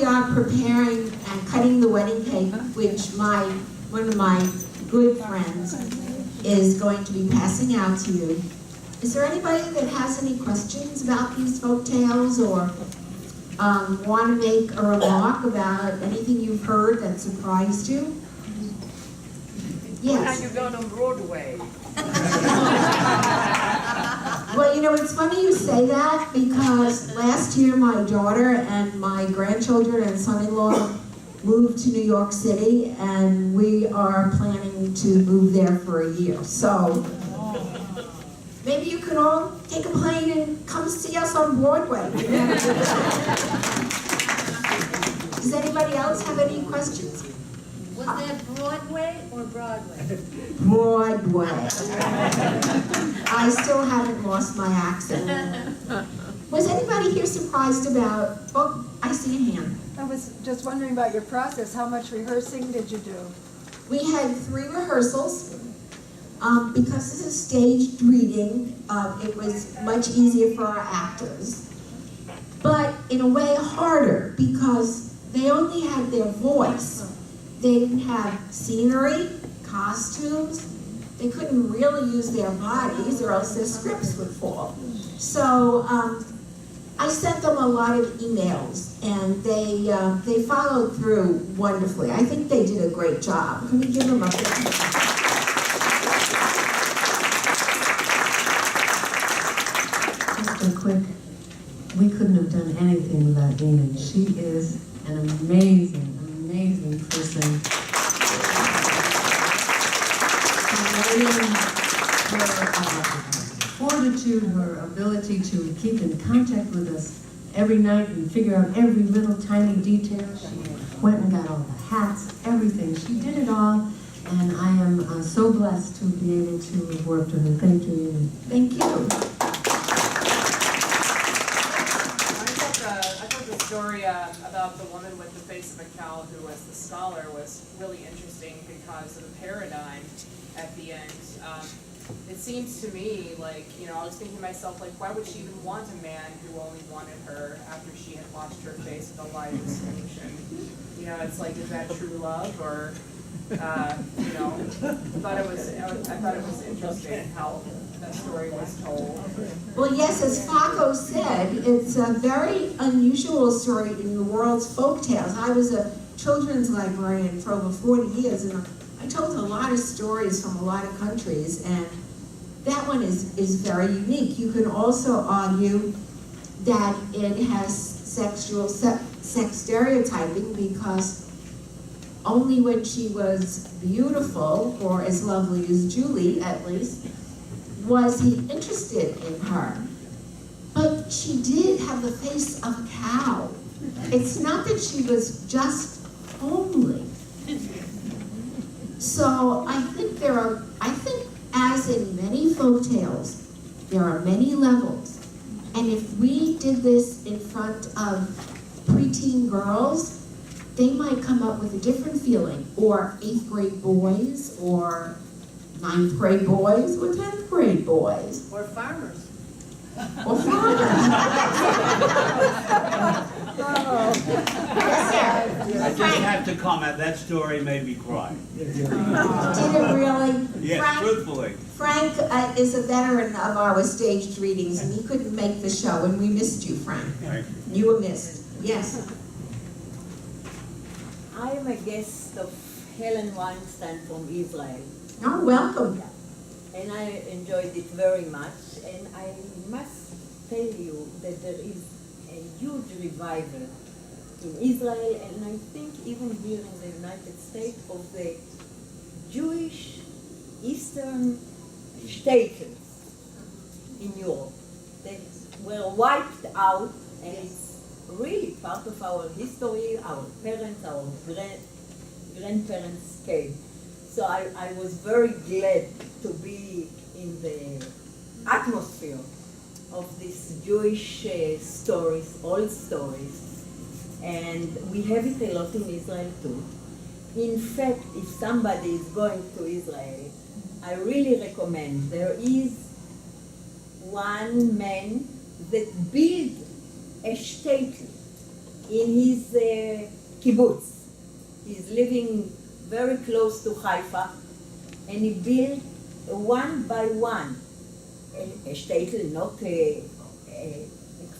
we are preparing and cutting the wedding cake, which one of my good friends is going to be passing out to you. Is there anybody that has any questions about these folk tales or want to make a remark about anything you've heard that surprised you? Yes. When are you going on Broadway? Well, you know, it's funny you say that because last year my daughter and my grandchildren and son-in-law moved to New York City, and we are planning to move there for a year. So maybe you could all take a plane and come see us on Broadway. Does anybody else have any questions? Was that Broadway or Broadway? Broadway. I still haven't lost my accent. Was anybody here surprised about, oh, I see a hand. I was just wondering about your process. How much rehearsing did you do? We had 3 rehearsals. Because this is staged reading, it was much easier for our actors. But in a way harder because they only had their voice. They didn't have scenery, costumes. They couldn't really use their bodies or else their scripts would fall. So I sent them a lot of emails and they followed through wonderfully. I think they did a great job. Can we give them a big hand? Just a quick, we couldn't have done anything without Enid. She is an amazing person. Her fortitude, her ability to keep in contact with us every night and figure out every little tiny detail. She went and got all the hats, everything. She did it all, and I am so blessed to be able to have worked with her. Thank you, Enid. Thank you. I thought the story about the woman with the face of a cow who was the scholar was really interesting because of the paradigm at the end. It seems to me like, you know, I was thinking to myself, like, why would she even want a man who only wanted her after she had washed her face with a lye solution? You know, it's like, is that true love or, you know, I thought it was interesting how that story was told. Well, yes, as Paco said, it's a very unusual story in the world's folk tales. I was a children's librarian for over 40 years, and I told a lot of stories from a lot of countries, and that one is very unique. You can also argue that it has sex stereotyping because only when she was beautiful, or as lovely as Julie at least, was he interested in her. But she did have the face of a cow. It's not that she was just homely. So I think as in many folk tales, there are many levels. And if we did this in front of preteen girls, they might come up with a different feeling, or 8th grade boys, or 9th grade boys, or 10th grade boys. Or farmers. Or farmers. Yes, sir. I just have to comment, that story made me cry. Did it really? Yes, truthfully. Frank is a veteran of our staged readings, and he couldn't make the show, and we missed you, Frank. Thank you. You were missed. Yes. I am a guest of Helen Weinstein from Israel. Oh, welcome. And I enjoyed it very much. And I must tell you that there is a huge revival in Israel, and I think even here in the United States, of the Jewish Eastern stations in Europe that were wiped out, and it's really part of our history. Our parents, our grandparents came. So I was very glad to be in the atmosphere of these Jewish stories, old stories. And we have it a lot in Israel too. In fact, if somebody is going to Israel, I really recommend. There is one man that built a shtetl in his kibbutz. He's living very close to Haifa, and he built one by one a shtetl, not a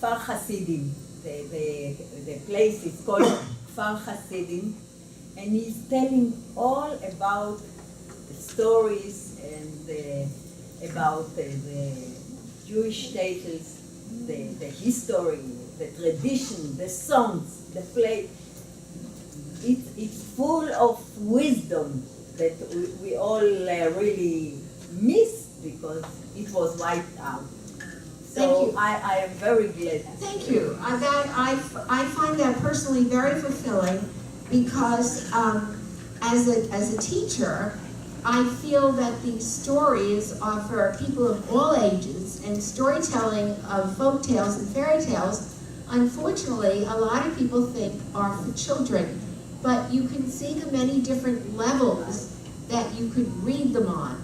Kfar Hasidim. The place is called Kfar Hasidim, and he's telling all about the stories and about the Jewish shtetls, the history, the tradition, the songs, the play. It's full of wisdom that we all really miss because it was wiped out. Thank So you. I am very glad. Thank you. I find that personally very fulfilling because as a teacher, I feel that these stories are for people of all ages, and storytelling of folk tales and fairy tales, unfortunately, a lot of people think are for children. But you can see the many different levels that you could read them on.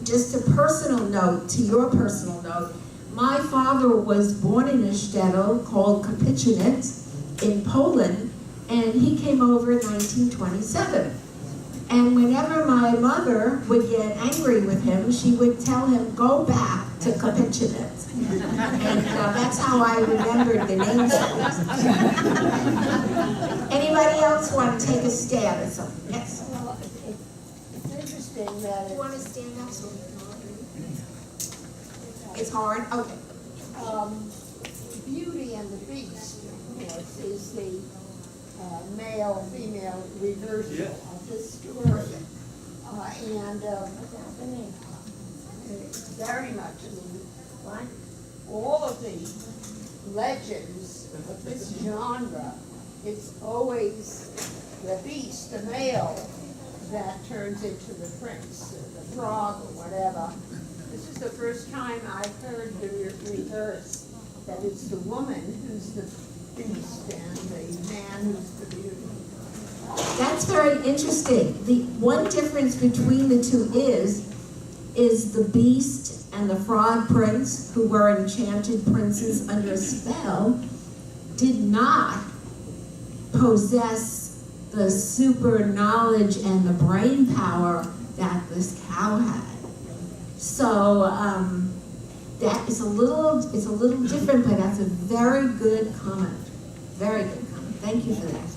Just a personal note to your personal note, my father was born in a shtetl called Kapichinitz in Poland, and he came over in 1927. And whenever my mother would get angry with him, she would tell him, go back to Kapichinitz. And that's how I remembered the names. Anybody else want to take a stab at something? Yes? Well, it's interesting that Do you want to stand up so we can It's hard? Okay. Beauty and the Beast, of course, is the male-female reversal of this story. And very much, all of the legends of this genre, it's always the beast, the male, that turns into the prince, the frog, or whatever. This is the first time I've heard the reverse, that it's the woman who's the beast and the man who's the beauty. That's very interesting. The one difference between the two is the beast and the frog prince, who were enchanted princes under a spell, did not possess the super knowledge and the brain power that this cow had. So that is it's a little different, but that's a very good comment. Very good comment. Thank you for that.